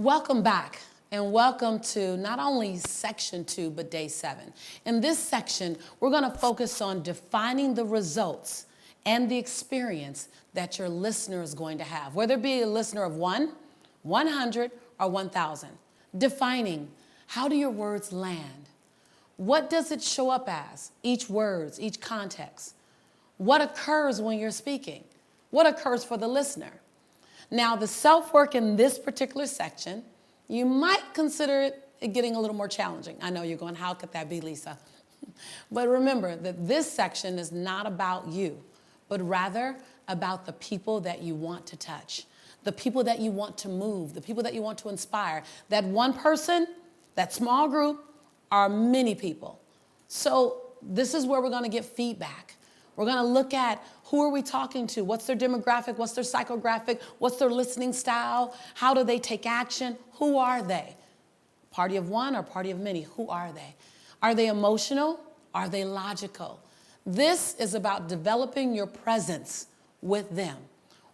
Welcome back, and welcome to not only section 2, but day 7. In this section, we're going to focus on defining the results and the experience that your listener is going to have, whether it be a listener of 1, 100, or 1,000. Defining, how do your words land? What does it show up as? Each word, each context. What occurs when you're speaking? What occurs for the listener? Now, the self-work in this particular section, you might consider it getting a little more challenging. I know you're going, how could that be, Lisa? But remember that this section is not about you, but rather about the people that you want to touch, the people that you want to move, the people that you want to inspire. That one person, that small group, are many people. So this is where we're going to get feedback. We're going to look at who are we talking to, what's their demographic, what's their psychographic, what's their listening style, how do they take action, who are they? Party of one or party of many, who are they? Are they emotional? Are they logical? This is about developing your presence with them.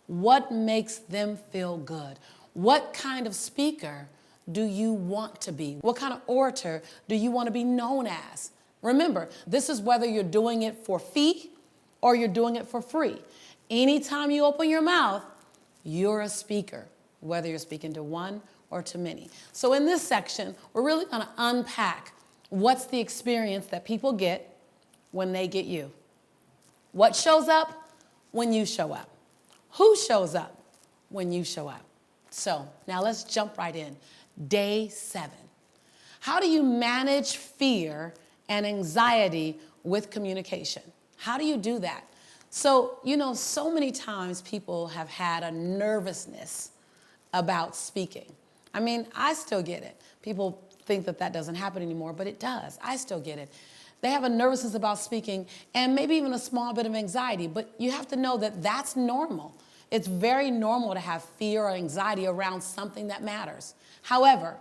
What makes them feel good? What kind of speaker do you want to be? What kind of orator do you want to be known as? Remember, this is whether you're doing it for fee or you're doing it for free. Anytime you open your mouth, you're a speaker, whether you're speaking to one or to many. So in this section, we're really going to unpack what's the experience that people get when they get you. What shows up when you show up? Who shows up when you show up? So now let's jump right in. Day 7. How do you manage fear and anxiety with communication? How do you do that? So, so many times people have had a nervousness about speaking. I mean, I still get it. People think that doesn't happen anymore, but it does. I still get it. They have a nervousness about speaking and maybe even a small bit of anxiety, but you have to know that that's normal. It's very normal to have fear or anxiety around something that matters. However,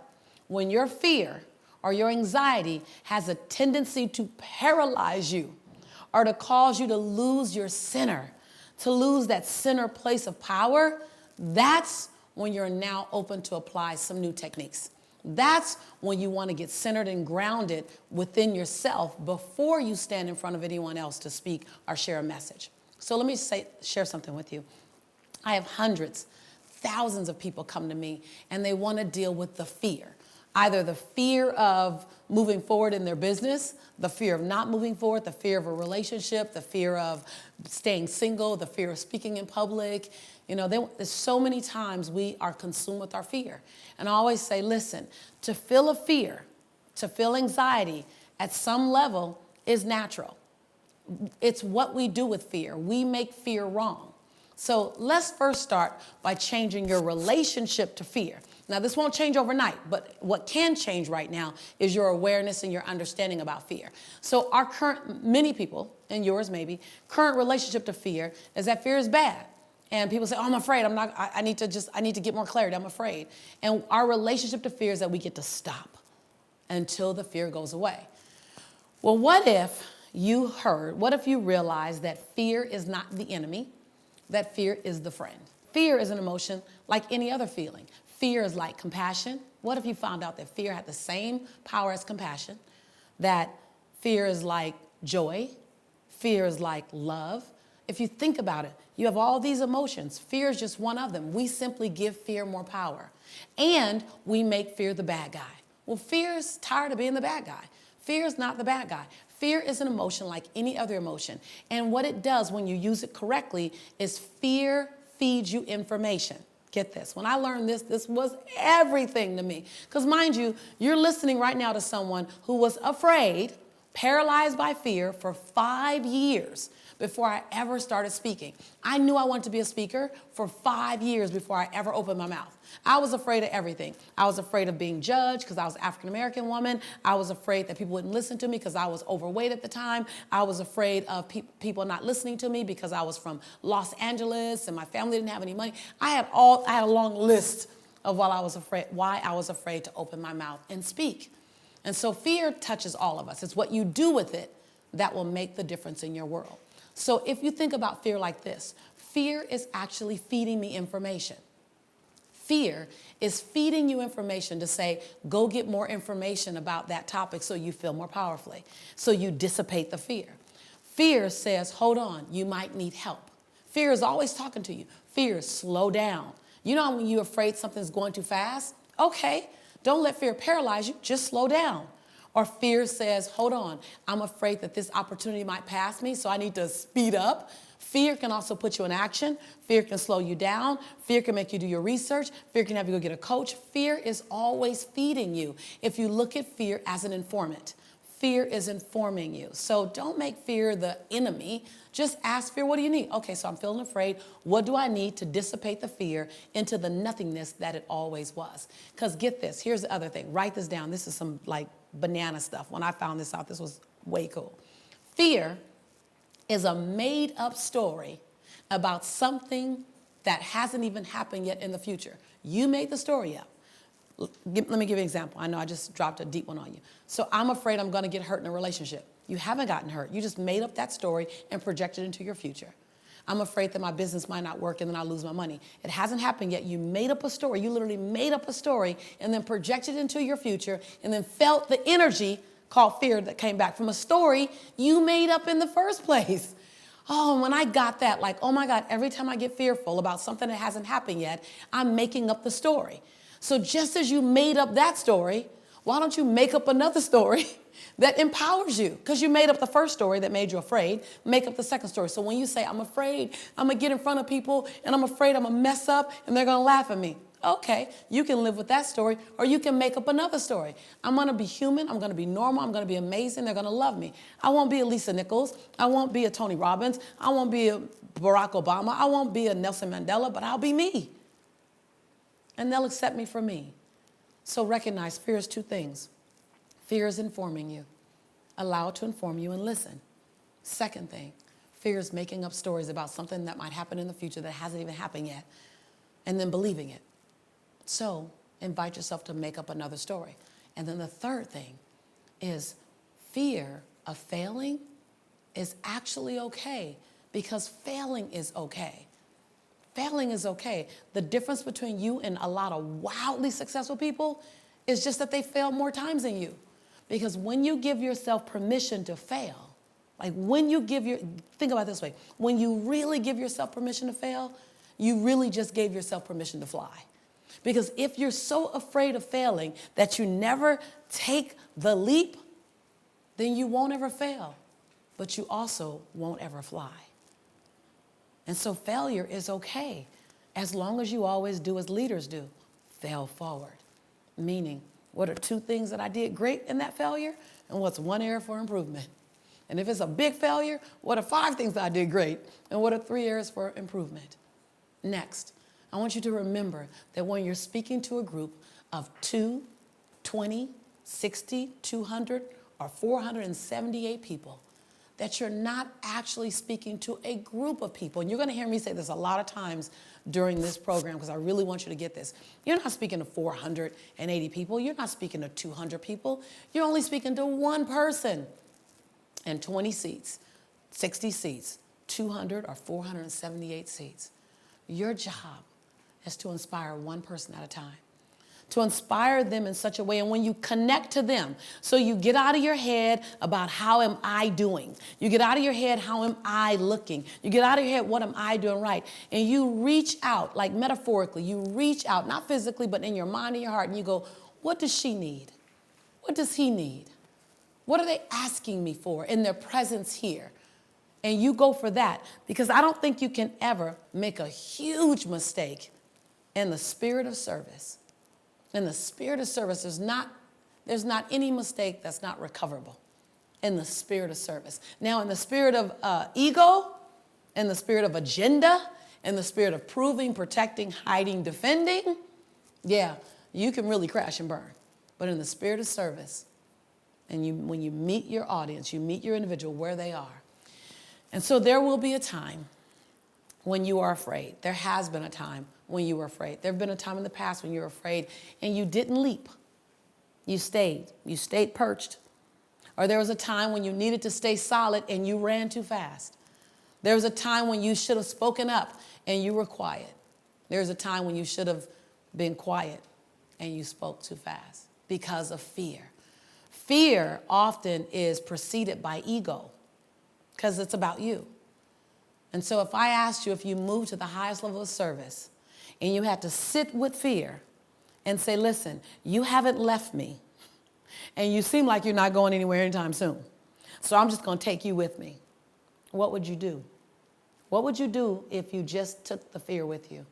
when your fear or your anxiety has a tendency to paralyze you or to cause you to lose your center, to lose that center place of power, that's when you're now open to apply some new techniques. That's when you want to get centered and grounded within yourself before you stand in front of anyone else to speak or share a message. So let me share something with you. I have hundreds, thousands of people come to me and they want to deal with the fear. Either the fear of moving forward in their business, the fear of not moving forward, the fear of a relationship, the fear of staying single, the fear of speaking in public. There's so many times we are consumed with our fear. And I always say, listen, to feel a fear, to feel anxiety at some level is natural. It's what we do with fear. We make fear wrong. So let's first start by changing your relationship to fear. Now, this won't change overnight, but what can change right now is your awareness and your understanding about fear. So many people, and yours maybe, current relationship to fear is that fear is bad. And people say, oh, I'm afraid, I need to get more clarity, I'm afraid. And our relationship to fear is that we get to stop until the fear goes away. Well, what if you realized that fear is not the enemy, that fear is the friend? Fear is an emotion like any other feeling. Fear is like compassion. What if you found out that fear had the same power as compassion? That fear is like joy. Fear is like love. If you think about it, you have all these emotions. Fear is just one of them. We simply give fear more power. And we make fear the bad guy. Well, fear is tired of being the bad guy. Fear is not the bad guy. Fear is an emotion like any other emotion. And what it does when you use it correctly is fear feeds you information. Get this. When I learned this was everything to me. Because mind you, you're listening right now to someone who was afraid, paralyzed by fear for 5 years before I ever started speaking. I knew I wanted to be a speaker for 5 years before I ever opened my mouth. I was afraid of everything. I was afraid of being judged because I was an African-American woman. I was afraid that people wouldn't listen to me because I was overweight at the time. I was afraid of people not listening to me because I was from Los Angeles and my family didn't have any money. I had a long list of why I was afraid to open my mouth and speak. And so fear touches all of us. It's what you do with it that will make the difference in your world. So if you think about fear like this, fear is actually feeding me information. Fear is feeding you information to say, go get more information about that topic so you feel more powerfully, so you dissipate the fear. Fear says, hold on, you might need help. Fear is always talking to you. Fear is slow down. You know when you're afraid something's going too fast? Okay, don't let fear paralyze you, just slow down. Or fear says, hold on, I'm afraid that this opportunity might pass me, so I need to speed up. Fear can also put you in action. Fear can slow you down. Fear can make you do your research. Fear can have you go get a coach. Fear is always feeding you. If you look at fear as an informant, fear is informing you. So don't make fear the enemy. Just ask fear, what do you need? Okay, so I'm feeling afraid. What do I need to dissipate the fear into the nothingness that it always was? Because get this, here's the other thing. Write this down. This is some like banana stuff. When I found this out, this was way cool. Fear is a made-up story about something that hasn't even happened yet in the future. You made the story up. Let me give you an example. I know I just dropped a deep one on you. So I'm afraid I'm going to get hurt in a relationship. You haven't gotten hurt. You just made up that story and projected into your future. I'm afraid that my business might not work and then I'll lose my money. It hasn't happened yet. You made up a story. You literally made up a story and then projected into your future and then felt the energy called fear that came back from a story you made up in the first place. Oh, when I got that, like, oh my God, every time I get fearful about something that hasn't happened yet, I'm making up the story. So just as you made up that story, why don't you make up another story that empowers you? Because you made up the first story that made you afraid, make up the second story. So when you say, I'm afraid I'm going to get in front of people and I'm afraid I'm going to mess up and they're going to laugh at me. Okay, you can live with that story, or you can make up another story. I'm going to be human. I'm going to be normal. I'm going to be amazing. They're going to love me. I won't be a Lisa Nichols. I won't be a Tony Robbins. I won't be a Barack Obama. I won't be a Nelson Mandela, but I'll be me. And they'll accept me for me. So recognize fear is two things. Fear is informing you. Allow it to inform you and listen. Second thing, fear is making up stories about something that might happen in the future that hasn't even happened yet, and then believing it. So invite yourself to make up another story. And then the third thing is fear of failing is actually okay, because failing is okay. Failing is okay. The difference between you and a lot of wildly successful people is just that they failed more times than you. Because when you give yourself permission to fail, like when you think about it this way, when you really give yourself permission to fail, you really just gave yourself permission to fly. Because if you're so afraid of failing that you never take the leap, then you won't ever fail, but you also won't ever fly. And so failure is okay, as long as you always do as leaders do, fail forward. Meaning, what are two things that I did great in that failure, and what's one area for improvement? And if it's a big failure, what are 5 things I did great, and what are 3 areas for improvement? Next, I want you to remember that when you're speaking to a group of 2, 20, 60, 200, or 478 people, that you're not actually speaking to a group of people. And you're going to hear me say this a lot of times during this program, because I really want you to get this. You're not speaking to 480 people. You're not speaking to 200 people. You're only speaking to one person. And 20 seats, 60 seats, 200 or 478 seats. Your job is to inspire one person at a time, to inspire them in such a way. And when you connect to them, so you get out of your head about how am I doing? You get out of your head, how am I looking? You get out of your head, what am I doing right? And you reach out, like metaphorically, you reach out, not physically, but in your mind and your heart, and you go, what does she need? What does he need? What are they asking me for in their presence here? And you go for that, because I don't think you can ever make a huge mistake in the spirit of service. In the spirit of service, there's not any mistake that's not recoverable in the spirit of service. Now, in the spirit of ego, in the spirit of agenda, in the spirit of proving, protecting, hiding, defending, yeah, you can really crash and burn. But in the spirit of service, and when you meet your audience, you meet your individual where they are. And so there will be a time when you are afraid. There has been a time when you were afraid. There have been a time in the past when you were afraid and you didn't leap. You stayed perched. Or there was a time when you needed to stay solid and you ran too fast. There was a time when you should have spoken up and you were quiet. There was a time when you should have been quiet and you spoke too fast because of fear. Fear often is preceded by ego because it's about you. And so if I asked you if you moved to the highest level of service and you had to sit with fear and say, listen, you haven't left me and you seem like you're not going anywhere anytime soon, so I'm just going to take you with me, what would you do? What would you do if you just took the fear with you?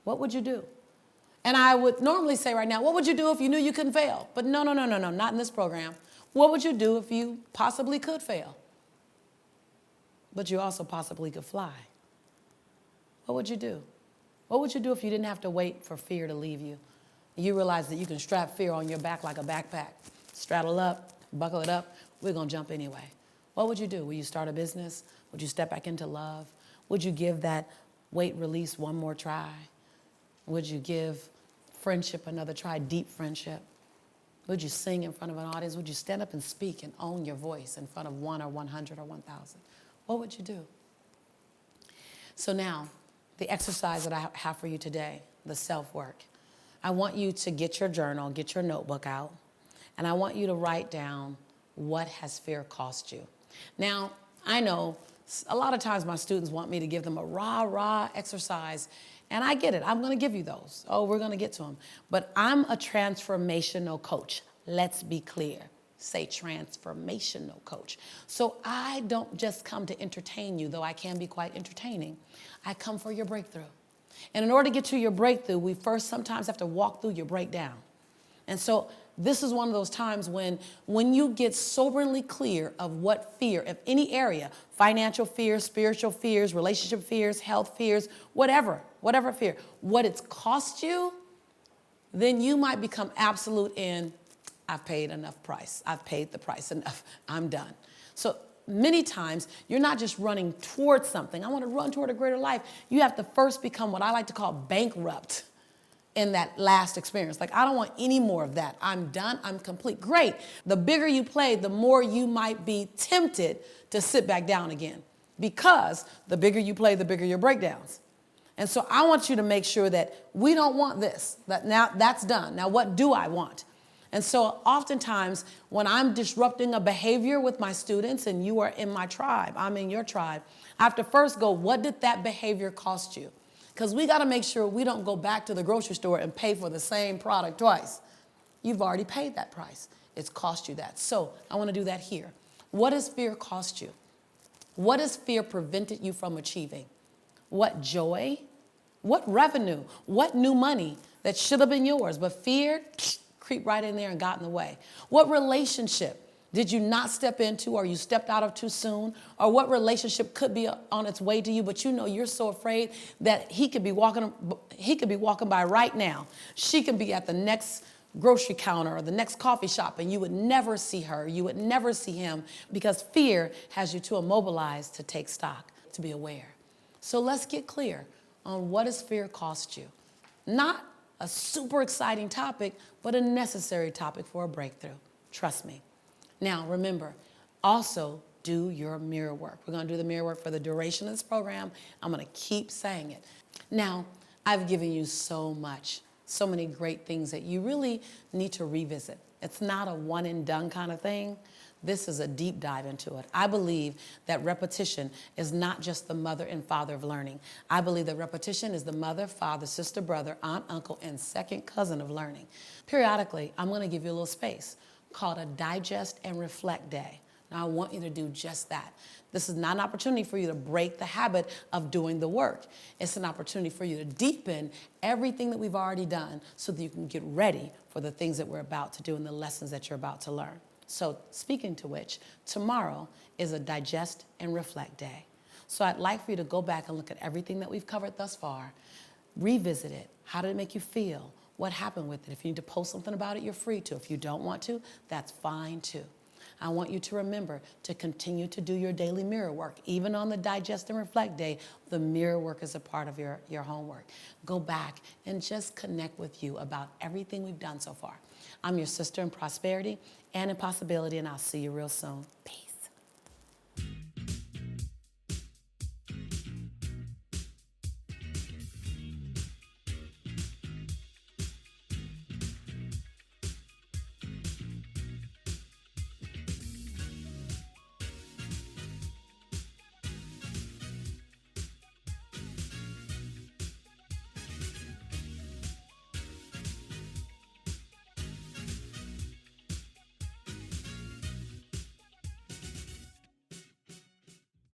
What would you do? And I would normally say right now, what would you do if you knew you couldn't fail? But no, not in this program. What would you do if you possibly could fail? But you also possibly could fly. What would you do? What would you do if you didn't have to wait for fear to leave you? You realize that you can strap fear on your back like a backpack. Straddle up, buckle it up, we're going to jump anyway. What would you do? Would you start a business? Would you step back into love? Would you give that weight release one more try? Would you give friendship another try, deep friendship? Would you sing in front of an audience? Would you stand up and speak and own your voice in front of 1 or 100 or 1,000? What would you do? So now, the exercise that I have for you today, the self-work. I want you to get your journal, get your notebook out, and I want you to write down what has fear cost you. Now, I know a lot of times my students want me to give them a rah exercise, and I get it. I'm going to give you those. Oh, we're going to get to them. But I'm a transformational coach. Let's be clear. Say transformational coach. So I don't just come to entertain you, though I can be quite entertaining. I come for your breakthrough. And in order to get to your breakthrough, we first sometimes have to walk through your breakdown. And so this is one of those times when you get soberly clear of what fear, of any area, financial fears, spiritual fears, relationship fears, health fears, whatever fear, what it's cost you, then you might become absolute in, I've paid enough price. I've paid the price enough. I'm done. So many times, you're not just running towards something. I want to run toward a greater life. You have to first become what I like to call bankrupt in that last experience. Like, I don't want any more of that. I'm done. I'm complete. Great. The bigger you play, the more you might be tempted to sit back down again, because the bigger you play, the bigger your breakdowns. And so I want you to make sure that we don't want this, that now that's done. Now, what do I want? And so oftentimes when I'm disrupting a behavior with my students and you are in my tribe, I'm in your tribe, I have to first go, what did that behavior cost you? Because we got to make sure we don't go back to the grocery store and pay for the same product twice. You've already paid that price. It's cost you that. So I want to do that here. What does fear cost you? What has fear prevented you from achieving? What joy? What revenue? What new money that should have been yours, but fear creep right in there and got in the way? What relationship did you not step into, or you stepped out of too soon? Or what relationship could be on its way to you, but you know you're so afraid that he could be walking by right now. She could be at the next grocery counter or the next coffee shop, and you would never see her, you would never see him, because fear has you too immobilized to take stock, to be aware. So let's get clear on what does fear cost you. Not a super exciting topic, but a necessary topic for a breakthrough. Trust me. Now, remember, also do your mirror work. We're going to do the mirror work for the duration of this program. I'm going to keep saying it. Now, I've given you so much, so many great things that you really need to revisit. It's not a one and done kind of thing. This is a deep dive into it. I believe that repetition is not just the mother and father of learning. I believe that repetition is the mother, father, sister, brother, aunt, uncle, and second cousin of learning. Periodically, I'm going to give you a little space called a digest and reflect day. Now, I want you to do just that. This is not an opportunity for you to break the habit of doing the work. It's an opportunity for you to deepen everything that we've already done so that you can get ready for the things that we're about to do and the lessons that you're about to learn. So, speaking to which, tomorrow is a digest and reflect day. So I'd like for you to go back and look at everything that we've covered thus far, revisit it. How did it make you feel? What happened with it? If you need to post something about it, you're free to. If you don't want to, that's fine too. I want you to remember to continue to do your daily mirror work. Even on the Digest and Reflect Day, the mirror work is a part of your homework. Go back and just connect with you about everything we've done so far. I'm your sister in prosperity and in possibility, and I'll see you real soon. Peace.